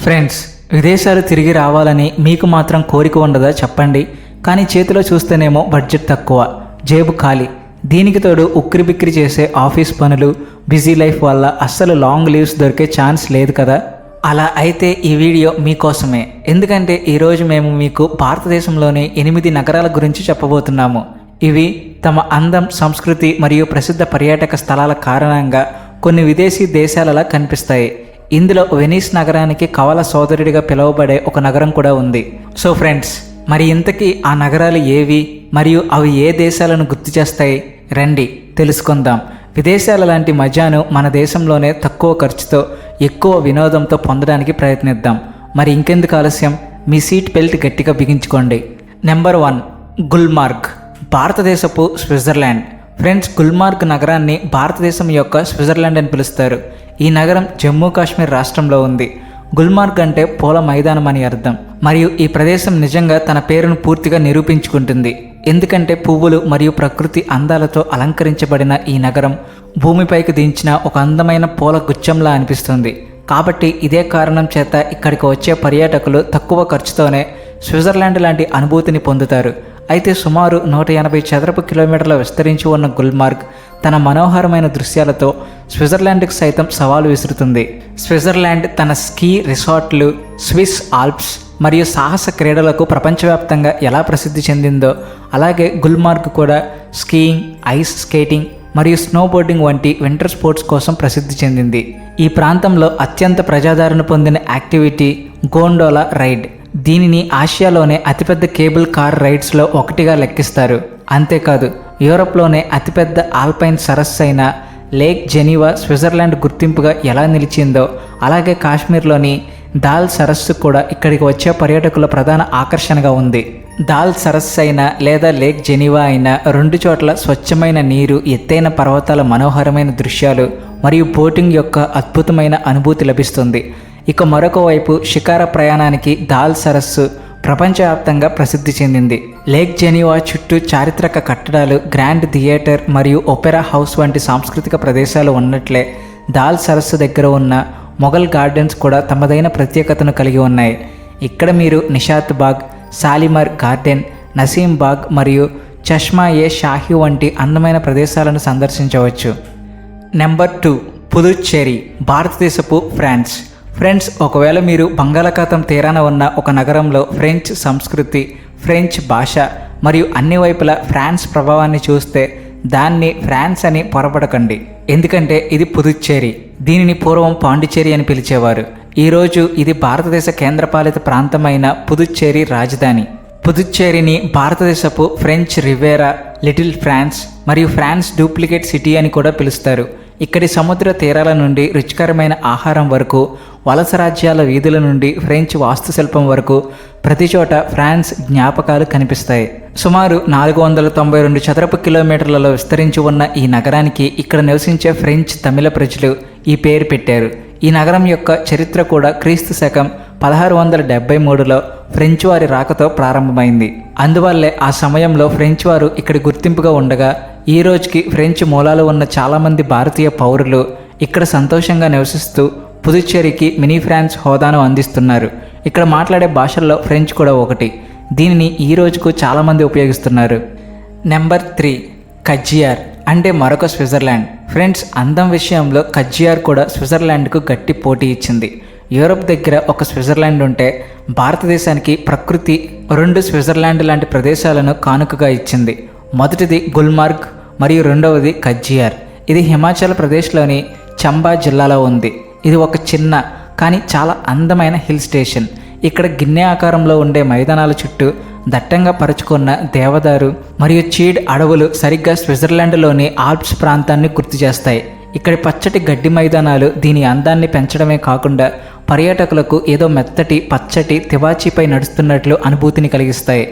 Friends, విదేశాలు తిరిగి రావాలని మీకు మాత్రం కోరిక ఉండదా చెప్పండి. కానీ చేతిలో చూస్తేనేమో బడ్జెట్ తక్కువ, జేబు ఖాళీ. దీనికి తోడు ఉక్కిరిబిక్కిరి చేసే ఆఫీస్ పనులు, బిజీ లైఫ్ వల్ల అస్సలు లాంగ్ లీవ్స్ దొరికే ఛాన్స్ లేదు కదా. అలా అయితే ఈ వీడియో మీకోసమే. ఎందుకంటే ఈరోజు మేము మీకు భారతదేశంలోని 8 నగరాల గురించి చెప్పబోతున్నాము. ఇవి తమ అందం, సంస్కృతి మరియు ప్రసిద్ధ పర్యాటక స్థలాల కారణంగా కొన్ని విదేశీ దేశాలలా కనిపిస్తాయి. ఇందులో వెనీస్ నగరానికి కవల సోదరుడిగా పిలువబడే ఒక నగరం కూడా ఉంది. సో ఫ్రెండ్స్, మరి ఇంతకీ ఆ నగరాలు ఏవి మరియు అవి ఏ దేశాలను గుర్తు చేస్తాయి? రండి తెలుసుకుందాం. విదేశాల లాంటి మజాను మన దేశంలోనే తక్కువ ఖర్చుతో ఎక్కువ వినోదంతో పొందడానికి ప్రయత్నిద్దాం. మరి ఇంకెందుకు ఆలస్యం, మీ సీట్ బెల్ట్ గట్టిగా బిగించుకోండి. నెంబర్ 1, గుల్మార్గ్, భారతదేశపు స్విట్జర్లాండ్. ఫ్రెండ్స్, గుల్మార్గ్ నగరాన్ని భారతదేశం యొక్క స్విట్జర్లాండ్ అని పిలుస్తారు. ఈ నగరం జమ్మూ కాశ్మీర్ రాష్ట్రంలో ఉంది. గుల్మార్గ్ అంటే పూల మైదానం అని అర్థం. మరియు ఈ ప్రదేశం నిజంగా తన పేరును పూర్తిగా నిరూపించుకుంటుంది. ఎందుకంటే పువ్వులు మరియు ప్రకృతి అందాలతో అలంకరించబడిన ఈ నగరం భూమిపైకి దించిన ఒక అందమైన పూల గుచ్ఛంలా అనిపిస్తుంది. కాబట్టి ఇదే కారణం చేత ఇక్కడికి వచ్చే పర్యాటకులు తక్కువ ఖర్చుతోనే స్విట్జర్లాండ్ లాంటి అనుభూతిని పొందుతారు. అయితే సుమారు 180 చదరపు కిలోమీటర్ల విస్తరించి ఉన్న గుల్మార్గ్ తన మనోహరమైన దృశ్యాలతో స్విట్జర్లాండ్కి సైతం సవాలు విసురుతుంది. స్విట్జర్లాండ్ తన స్కీ రిసార్ట్లు, స్విస్ ఆల్ప్స్ మరియు సాహస క్రీడలకు ప్రపంచవ్యాప్తంగా ఎలా ప్రసిద్ధి చెందిందో అలాగే గుల్మార్గ్ కూడా స్కీయింగ్, ఐస్ స్కేటింగ్ మరియు స్నోబోర్డింగ్ వంటి వింటర్ స్పోర్ట్స్ కోసం ప్రసిద్ధి చెందింది. ఈ ప్రాంతంలో అత్యంత ప్రజాదరణ పొందిన యాక్టివిటీ గోండోలా రైడ్. దీనిని ఆసియాలోనే అతిపెద్ద కేబుల్ కార్ రైడ్స్లో ఒకటిగా లెక్కిస్తారు. అంతేకాదు, యూరప్లోనే అతిపెద్ద ఆల్పైన్ సరస్సు అయిన లేక్ జెనీవా స్విట్జర్లాండ్ గుర్తింపుగా ఎలా నిలిచిందో అలాగే కాశ్మీర్లోని దాల్ సరస్సు కూడా ఇక్కడికి వచ్చే పర్యాటకుల ప్రధాన ఆకర్షణగా ఉంది. దాల్ సరస్సు అయినా లేదా లేక్ జెనీవా అయినా రెండు చోట్ల స్వచ్ఛమైన నీరు, ఎత్తైన పర్వతాల మనోహరమైన దృశ్యాలు మరియు బోటింగ్ యొక్క అద్భుతమైన అనుభూతి లభిస్తుంది. ఇక మరొక వైపు షికార ప్రయాణానికి దాల్ సరస్సు ప్రపంచవ్యాప్తంగా ప్రసిద్ధి చెందింది. లేక్ జెనీవా చుట్టూ చారిత్రక కట్టడాలు, గ్రాండ్ థియేటర్ మరియు ఒపెరా హౌస్ వంటి సాంస్కృతిక ప్రదేశాలు ఉన్నట్లే దాల్ సరస్సు దగ్గర ఉన్న మొఘల్ గార్డెన్స్ కూడా తమదైన ప్రత్యేకతను కలిగి ఉన్నాయి. ఇక్కడ మీరు నిషాత్ బాగ్, సాలిమర్ గార్డెన్, నసీం బాగ్ మరియు చష్మా ఏ షాహి వంటి అందమైన ప్రదేశాలను సందర్శించవచ్చు. నెంబర్ 2, పుదుచ్చేరి, భారతదేశపు ఫ్రాన్స్. ఫ్రెండ్స్, ఒకవేళ మీరు బంగాళాఖాతం తీరాన ఉన్న ఒక నగరంలో ఫ్రెంచ్ సంస్కృతి, ఫ్రెంచ్ భాష మరియు అన్ని వైపులా ఫ్రాన్స్ ప్రభావాన్ని చూస్తే దాన్ని ఫ్రాన్స్ అని పొరపడకండి. ఎందుకంటే ఇది పుదుచ్చేరి. దీనిని పూర్వం పాండిచేరి అని పిలిచేవారు. ఈరోజు ఇది భారతదేశ కేంద్రపాలిత ప్రాంతమైన పుదుచ్చేరి రాజధాని. పుదుచ్చేరిని భారతదేశపు ఫ్రెంచ్ రివేరా, లిటిల్ ఫ్రాన్స్ మరియు ఫ్రాన్స్ డూప్లికేట్ సిటీ అని కూడా పిలుస్తారు. ఇక్కడి సముద్ర తీరాల నుండి రుచికరమైన ఆహారం వరకు, వలస రాజ్యాల వీధుల నుండి ఫ్రెంచ్ వాస్తుశిల్పం వరకు ప్రతి చోట ఫ్రాన్స్ జ్ఞాపకాలు కనిపిస్తాయి. సుమారు 492 చదరపు కిలోమీటర్లలో విస్తరించి ఉన్న ఈ నగరానికి ఇక్కడ నివసించే ఫ్రెంచ్ తమిళ ప్రజలు ఈ పేరు పెట్టారు. ఈ నగరం యొక్క చరిత్ర కూడా క్రీస్తు శకం 1673లో ఫ్రెంచ్ వారి రాకతో ప్రారంభమైంది. అందువల్లే ఆ సమయంలో ఫ్రెంచ్ వారు ఇక్కడ గుర్తింపుగా ఉండగా ఈ రోజుకి ఫ్రెంచ్ మూలాలు ఉన్న చాలామంది భారతీయ పౌరులు ఇక్కడ సంతోషంగా నివసిస్తూ పుదుచ్చేరికి మినీ ఫ్రాన్స్ హోదాను అందిస్తున్నారు. ఇక్కడ మాట్లాడే భాషల్లో ఫ్రెంచ్ కూడా ఒకటి. దీనిని ఈ రోజుకు చాలామంది ఉపయోగిస్తున్నారు. నెంబర్ 3, కజ్జియార్ అంటే మరొక స్విట్జర్లాండ్. ఫ్రెండ్స్, అందం విషయంలో కజ్జియార్ కూడా స్విట్జర్లాండ్కు గట్టి పోటీ ఇచ్చింది. యూరప్ దగ్గర ఒక స్విట్జర్లాండ్ ఉంటే భారతదేశానికి ప్రకృతి 2 స్విట్జర్లాండ్ లాంటి ప్రదేశాలను కానుకగా ఇచ్చింది. మొదటిది గుల్మార్గ్ మరియు రెండవది కజ్జియార్. ఇది హిమాచల్ ప్రదేశ్లోని చంబా జిల్లాలో ఉంది. ఇది ఒక చిన్న కానీ చాలా అందమైన హిల్ స్టేషన్. ఇక్కడ గిన్నె ఆకారంలో ఉండే మైదానాల చుట్టూ దట్టంగా పరుచుకున్న దేవదారు మరియు చీడ్ అడవులు సరిగ్గా స్విట్జర్లాండ్లోని ఆల్ప్స్ ప్రాంతాన్ని గుర్తు చేస్తాయి. ఇక్కడి పచ్చటి గడ్డి మైదానాలు దీని అందాన్ని పెంచడమే కాకుండా పర్యాటకులకు ఏదో మెత్తటి పచ్చటి తివాచీపై నడుస్తున్నట్లు అనుభూతిని కలిగిస్తాయి.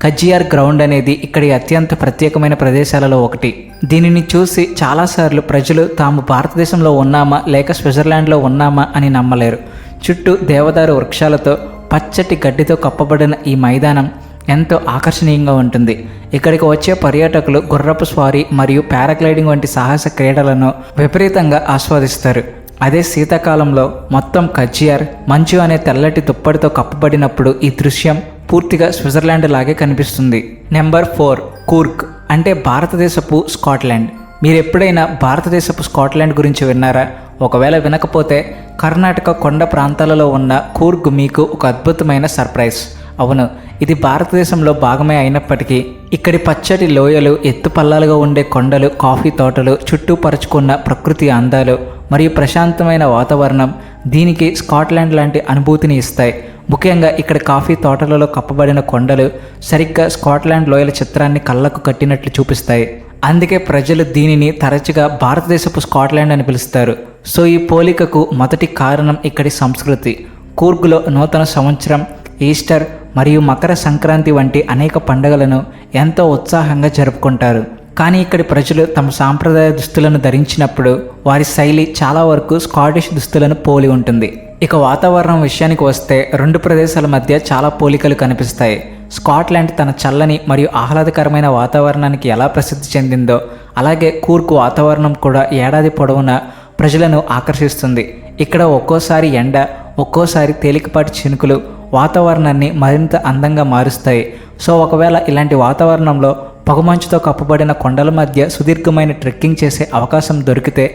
కజ్జియార్ గ్రౌండ్ అనేది ఇక్కడి అత్యంత ప్రత్యేకమైన ప్రదేశాలలో ఒకటి. దీనిని చూసి చాలాసార్లు ప్రజలు తాము భారతదేశంలో ఉన్నామా లేక స్విట్జర్లాండ్లో ఉన్నామా అని నమ్మలేరు. చుట్టూ దేవదారు వృక్షాలతో పచ్చటి గడ్డితో కప్పబడిన ఈ మైదానం ఎంతో ఆకర్షణీయంగా ఉంటుంది. ఇక్కడికి వచ్చే పర్యాటకులు గుర్రపు స్వారీ మరియు పారాగ్లైడింగ్ వంటి సాహస క్రీడలను విపరీతంగా ఆస్వాదిస్తారు. అదే శీతాకాలంలో మొత్తం కచ్చియార్ మంచు అనే తెల్లటి దుప్పటితో కప్పబడినప్పుడు ఈ దృశ్యం పూర్తిగా స్విట్జర్లాండ్ లాగే కనిపిస్తుంది. నెంబర్ 4 కూర్గ్ అంటే భారతదేశపు స్కాట్లాండ్. మీరు ఎప్పుడైనా భారతదేశపు స్కాట్లాండ్ గురించి విన్నారా? ఒకవేళ వినకపోతే కర్ణాటక కొండ ప్రాంతాలలో ఉన్న కూర్గ్ మీకు ఒక అద్భుతమైన సర్ప్రైజ్. అవును, ఇది భారతదేశంలో భాగమే అయినప్పటికీ ఇక్కడి పచ్చటి లోయలు, ఎత్తుపల్లాలుగా ఉండే కొండలు, కాఫీ తోటలు, చుట్టూ పరుచుకున్న ప్రకృతి అందాలు మరియు ప్రశాంతమైన వాతావరణం దీనికి స్కాట్లాండ్ లాంటి అనుభూతిని ఇస్తాయి. ముఖ్యంగా ఇక్కడ కాఫీ తోటలలో కప్పబడిన కొండలు సరిగ్గా స్కాట్లాండ్ లోయల చిత్రాన్ని కళ్ళకు కట్టినట్లు చూపిస్తాయి. అందుకే ప్రజలు దీనిని తరచుగా భారతదేశపు స్కాట్లాండ్ అని పిలుస్తారు. సో ఈ పోలికకు మొదటి కారణం ఇక్కడి సంస్కృతి. కూర్గ్లో నూతన సంవత్సరం, ఈస్టర్ మరియు మకర సంక్రాంతి వంటి అనేక పండుగలను ఎంతో ఉత్సాహంగా జరుపుకుంటారు. కానీ ఇక్కడి ప్రజలు తమ సాంప్రదాయ దుస్తులను ధరించినప్పుడు వారి శైలి చాలా వరకు స్కాటిష్ దుస్తులను పోలి ఉంటుంది. ఇక వాతావరణం విషయానికి వస్తే రెండు ప్రదేశాల మధ్య చాలా పోలికలు కనిపిస్తాయి. స్కాట్లాండ్ తన చల్లని మరియు ఆహ్లాదకరమైన వాతావరణానికి ఎలా ప్రసిద్ధి చెందిందో అలాగే కూర్గ్ వాతావరణం కూడా ఏడాది పొడవునా ప్రజలను ఆకర్షిస్తుంది. ఇక్కడ ఒక్కోసారి ఎండ, ఒక్కోసారి తేలికపాటి చినుకులు వాతావరణాన్ని మరింత అందంగా మారుస్తాయి. సో ఒకవేళ ఇలాంటి వాతావరణంలో పొగమంచుతో కప్పబడిన కొండల మధ్య సుదీర్ఘమైన ట్రెక్కింగ్ చేసే అవకాశం దొరికితే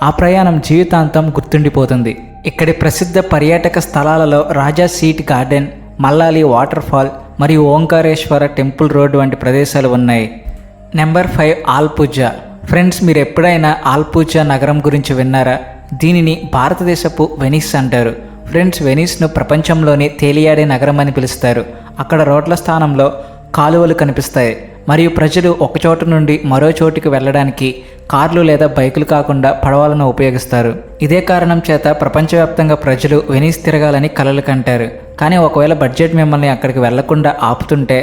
ఆ ప్రయాణం జీవితాంతం గుర్తుండిపోతుంది. ఇక్కడి ప్రసిద్ధ పర్యాటక స్థలాలలో రాజా సీట్ గార్డెన్, మల్లాలి వాటర్ ఫాల్ మరియు ఓంకారేశ్వర టెంపుల్ రోడ్ వంటి ప్రదేశాలు ఉన్నాయి. నెంబర్ 5 ఆల్పుజా. ఫ్రెండ్స్, మీరు ఎప్పుడైనా ఆల్పుజా నగరం గురించి విన్నారా? దీనిని భారతదేశపు వెనిస్ అంటారు. ఫ్రెండ్స్, వెనిస్ను ప్రపంచంలోని తేలియాడే నగరం అని పిలుస్తారు. అక్కడ రోడ్ల స్థానంలో కాలువలు కనిపిస్తాయి మరియు ప్రజలు ఒక చోటు నుండి మరో చోటుకి వెళ్ళడానికి కార్లు లేదా బైకులు కాకుండా పడవలను ఉపయోగిస్తారు. ఇదే కారణం చేత ప్రపంచవ్యాప్తంగా ప్రజలు వెనిస్ తిరగాలని కలలు కంటారు. కానీ ఒకవేళ బడ్జెట్ మిమ్మల్ని అక్కడికి వెళ్లకుండా ఆపుతుంటే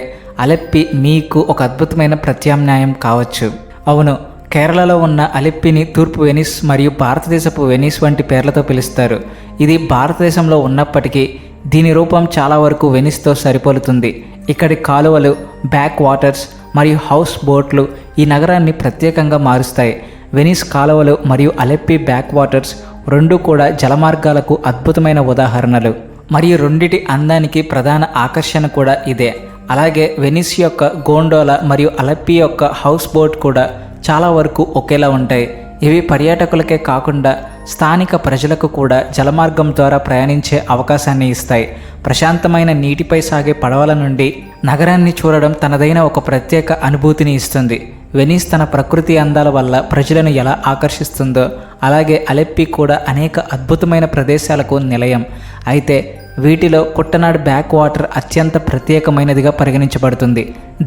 అలెప్పి మీకు ఒక అద్భుతమైన ప్రత్యామ్నాయం కావచ్చు. అవును, కేరళలో ఉన్న అలెప్పిని తూర్పు వెనిస్ మరియు భారతదేశపు వెనిస్ వంటి పేర్లతో పిలుస్తారు. ఇది భారతదేశంలో ఉన్నప్పటికీ దీని రూపం చాలా వరకు వెనిస్తో సరిపోలుతుంది. ఇక్కడి కాలువలు, బ్యాక్ వాటర్స్ మరియు హౌస్ బోట్లు ఈ నగరాన్ని ప్రత్యేకంగా మారుస్తాయి. వెనిస్ కాలువలు మరియు అలెప్పి బ్యాక్ వాటర్స్ రెండూ కూడా జలమార్గాలకు అద్భుతమైన ఉదాహరణలు మరియు రెండిటి అందానికి ప్రధాన ఆకర్షణ కూడా ఇదే. అలాగే వెనిస్ యొక్క గోండోలా మరియు అలెప్పి యొక్క హౌస్ బోట్ కూడా చాలా వరకు ఒకేలా ఉంటాయి. ఇవి పర్యాటకులకే కాకుండా స్థానిక ప్రజలకు కూడా జలమార్గం ద్వారా ప్రయాణించే అవకాశాన్ని ఇస్తాయి. ప్రశాంతమైన నీటిపై సాగే పడవల నుండి నగరాన్ని చూడడం తనదైన ఒక ప్రత్యేక అనుభూతిని ఇస్తుంది. వెనిస్ తన ప్రకృతి అందాల వల్ల ప్రజలను ఎలా ఆకర్షిస్తుందో అలాగే అలెప్పి కూడా అనేక అద్భుతమైన ప్రదేశాలకు నిలయం. అయితే వీటిలో కుట్టనాడ్ బ్యాక్ వాటర్ అత్యంత ప్రత్యేకమైనదిగా పరిగణించబడుతుంది.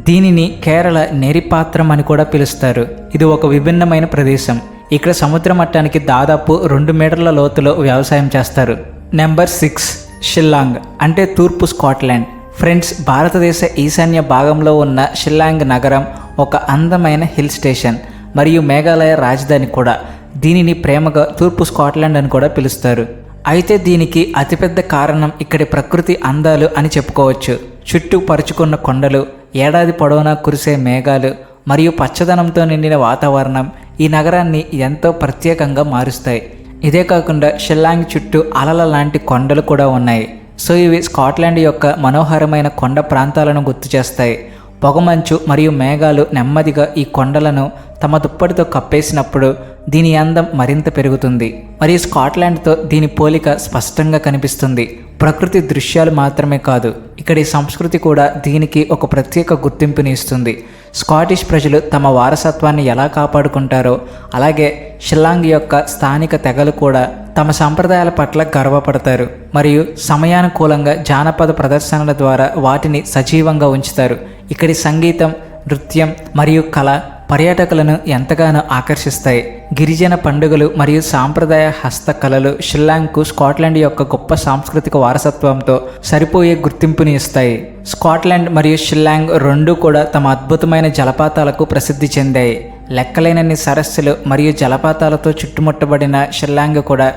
దీనిని కేరళ నేరిపాత్రం అని కూడా పిలుస్తారు. ఇది ఒక విభిన్నమైన ప్రదేశం. ఇక్కడ సముద్ర మట్టానికి దాదాపు 2 మీటర్ల లోతులో వ్యవసాయం చేస్తారు. నెంబర్ 6 షిల్లాంగ్ అంటే తూర్పు స్కాట్లాండ్. ఫ్రెండ్స్, భారతదేశ ఈశాన్య భాగంలో ఉన్న షిల్లాంగ్ నగరం ఒక అందమైన హిల్ స్టేషన్ మరియు మేఘాలయ రాజధాని కూడా. దీనిని ప్రేమగా తూర్పు స్కాట్లాండ్ అని కూడా పిలుస్తారు. అయితే దీనికి అతిపెద్ద కారణం ఇక్కడి ప్రకృతి అందాలు అని చెప్పుకోవచ్చు. చుట్టూ పరుచుకున్న కొండలు, ఏడాది పొడవునా కురిసే మేఘాలు మరియు పచ్చదనంతో నిండిన వాతావరణం ఈ నగరాన్ని ఎంతో ప్రత్యేకంగా మారుస్తాయి. ఇదే కాకుండా షిల్లాంగ్ చుట్టూ అలల లాంటి కొండలు కూడా ఉన్నాయి. సో ఇవి స్కాట్లాండ్ యొక్క మనోహరమైన కొండ ప్రాంతాలను గుర్తు చేస్తాయి. పొగమంచు మరియు మేఘాలు నెమ్మదిగా ఈ కొండలను తమ దుప్పటితో కప్పేసినప్పుడు దీని అందం మరింత పెరుగుతుంది. మరియు స్కాట్లాండ్తో దీని పోలిక స్పష్టంగా కనిపిస్తుంది. ప్రకృతి దృశ్యాలు మాత్రమే కాదు, ఇక్కడి సంస్కృతి కూడా దీనికి ఒక ప్రత్యేక గుర్తింపుని ఇస్తుంది. స్కాటిష్ ప్రజలు తమ వారసత్వాన్ని ఎలా కాపాడుకుంటారో అలాగే షిల్లాంగ్ యొక్క స్థానిక తెగలు కూడా తమ సంప్రదాయాల పట్ల గర్వపడతారు మరియు సమయానుకూలంగా జానపద ప్రదర్శనల ద్వారా వాటిని సజీవంగా ఉంచుతారు. ఇక్కడి సంగీతం, నృత్యం మరియు కళ పర్యాటకులను ఎంతగానో ఆకర్షిస్తాయి. గిరిజన పండుగలు మరియు సాంప్రదాయ హస్తకళలు షిల్లాంగ్కు స్కాట్లాండ్ యొక్క గొప్ప సాంస్కృతిక వారసత్వంతో సరిపోయే గుర్తింపుని ఇస్తాయి. స్కాట్లాండ్ మరియు షిల్లాంగ్ రెండూ కూడా తమ అద్భుతమైన జలపాతాలకు ప్రసిద్ధి చెందాయి. లెక్కలేనన్ని సరస్సులు మరియు జలపాతాలతో చుట్టుముట్టబడిన షిల్లాంగ్ కూడా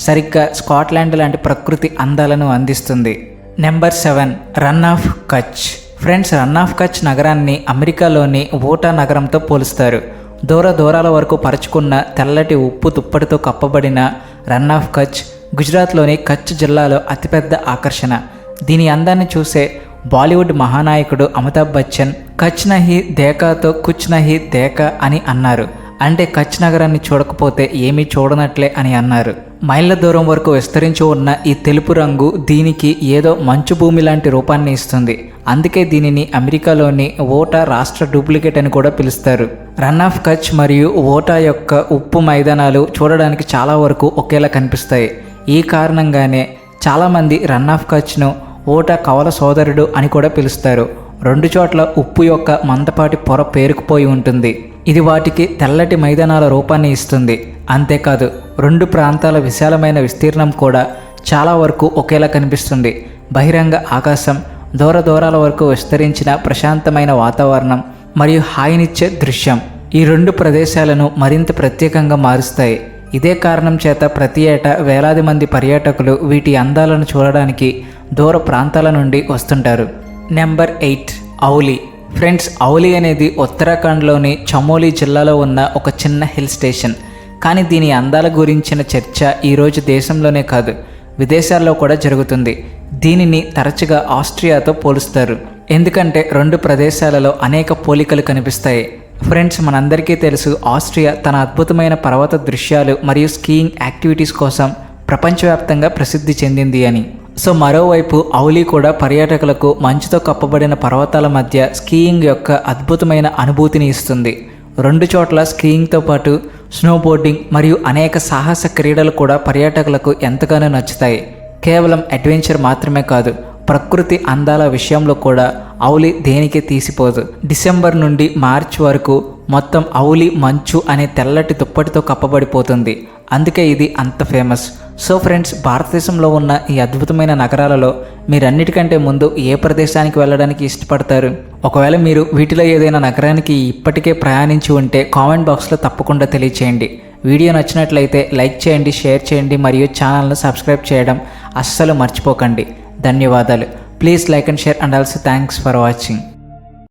సరిగ్గా స్కాట్లాండ్ లాంటి ప్రకృతి అందాలను అందిస్తుంది. Number 7 run of Kutch. Friends, run of Kutch నగరాన్ని అమెరికాలోని ఊటా నగరంతో పోలుస్తారు. దూరాల వరకు పరుచుకున్న తెల్లటి ఉప్పు దుప్పటితో కప్పబడిన రన్ ఆఫ్ కచ్ గుజరాత్లోని కచ్ జిల్లాలో అతిపెద్ద ఆకర్షణ. దీని అందాన్ని చూసే బాలీవుడ్ మహానాయకుడు అమితాబ్ బచ్చన్ కచ్ నహీ దేకాతో కుచ్ నహీ దేకా అని అన్నారు. అంటే కచ్ నగరాన్ని చూడకపోతే ఏమీ చూడనట్లే అని అన్నారు. మైళ్ళ దూరం వరకు విస్తరించి ఉన్న ఈ తెలుపు రంగు దీనికి ఏదో మంచు భూమి లాంటి రూపాన్ని ఇస్తుంది. అందుకే దీనిని అమెరికాలోని ఓటా రాష్ట్ర డూప్లికేట్ అని కూడా పిలుస్తారు. రన్ ఆఫ్ కచ్ మరియు ఓటా యొక్క ఉప్పు మైదానాలు చూడడానికి చాలా వరకు ఒకేలా కనిపిస్తాయి. ఈ కారణంగానే చాలామంది రన్ ఆఫ్ కచ్ను ఓటా కవల సోదరుడు అని కూడా పిలుస్తారు. రెండు చోట్ల ఉప్పు యొక్క మందపాటి పొర పేరుకుపోయి ఉంటుంది. ఇది వాటికి తెల్లటి మైదానాల రూపాన్ని ఇస్తుంది. అంతేకాదు రెండు ప్రాంతాల విశాలమైన విస్తీర్ణం కూడా చాలా వరకు ఒకేలా కనిపిస్తుంది. బహిరంగ ఆకాశం, దూర దూరాల వరకు విస్తరించిన ప్రశాంతమైన వాతావరణం మరియు హాయినిచ్చే దృశ్యం ఈ రెండు ప్రదేశాలను మరింత ప్రత్యేకంగా మారుస్తాయి. ఇదే కారణం చేత ప్రతి ఏటా వేలాది మంది పర్యాటకులు వీటి అందాలను చూడడానికి దూర ప్రాంతాల నుండి వస్తుంటారు. నెంబర్ 8 ఔలీ. ఫ్రెండ్స్, ఔలీ అనేది ఉత్తరాఖండ్లోని చమోలీ జిల్లాలో ఉన్న ఒక చిన్న హిల్ స్టేషన్. కానీ దీని అందాల గురించిన చర్చ ఈరోజు దేశంలోనే కాదు విదేశాల్లో కూడా జరుగుతుంది. దీనిని తరచుగా ఆస్ట్రియాతో పోలుస్తారు. ఎందుకంటే రెండు ప్రదేశాలలో అనేక పోలికలు కనిపిస్తాయి. ఫ్రెండ్స్, మనందరికీ తెలుసు ఆస్ట్రియా తన అద్భుతమైన పర్వత దృశ్యాలు మరియు స్కీయింగ్ యాక్టివిటీస్ కోసం ప్రపంచవ్యాప్తంగా ప్రసిద్ధి చెందింది అని. సో మరోవైపు ఔలీ కూడా పర్యాటకులకు మంచుతో కప్పబడిన పర్వతాల మధ్య స్కీయింగ్ యొక్క అద్భుతమైన అనుభూతిని ఇస్తుంది. రెండు చోట్ల స్కీయింగ్తో పాటు స్నోబోర్డింగ్ మరియు అనేక సాహస క్రీడలు కూడా పర్యాటకులకు ఎంతగానో నచ్చుతాయి. కేవలం అడ్వెంచర్ మాత్రమే కాదు, ప్రకృతి అందాల విషయంలో కూడా ఔలీ దేనికి తీసిపోదు. డిసెంబర్ నుండి మార్చ్ వరకు మొత్తం ఔలీ మంచు అనే తెల్లటి దుప్పటితో కప్పబడిపోతుంది. అందుకే ఇది అంత ఫేమస్. సో ఫ్రెండ్స్, భారతదేశంలో ఉన్న ఈ అద్భుతమైన నగరాలలో మీరన్నిటికంటే ముందు ఏ ప్రదేశానికి వెళ్ళడానికి ఇష్టపడతారు? ఒకవేళ మీరు వీటిలో ఏదైనా నగరానికి ఇప్పటికే ప్రయాణించి ఉంటే కామెంట్ బాక్స్లో తప్పకుండా తెలియచేయండి. వీడియో నచ్చినట్లయితే లైక్ చేయండి, షేర్ చేయండి మరియు ఛానల్ను సబ్స్క్రైబ్ చేయడం అస్సలు మర్చిపోకండి. ధన్యవాదాలు. Please like and share and also thanks for watching.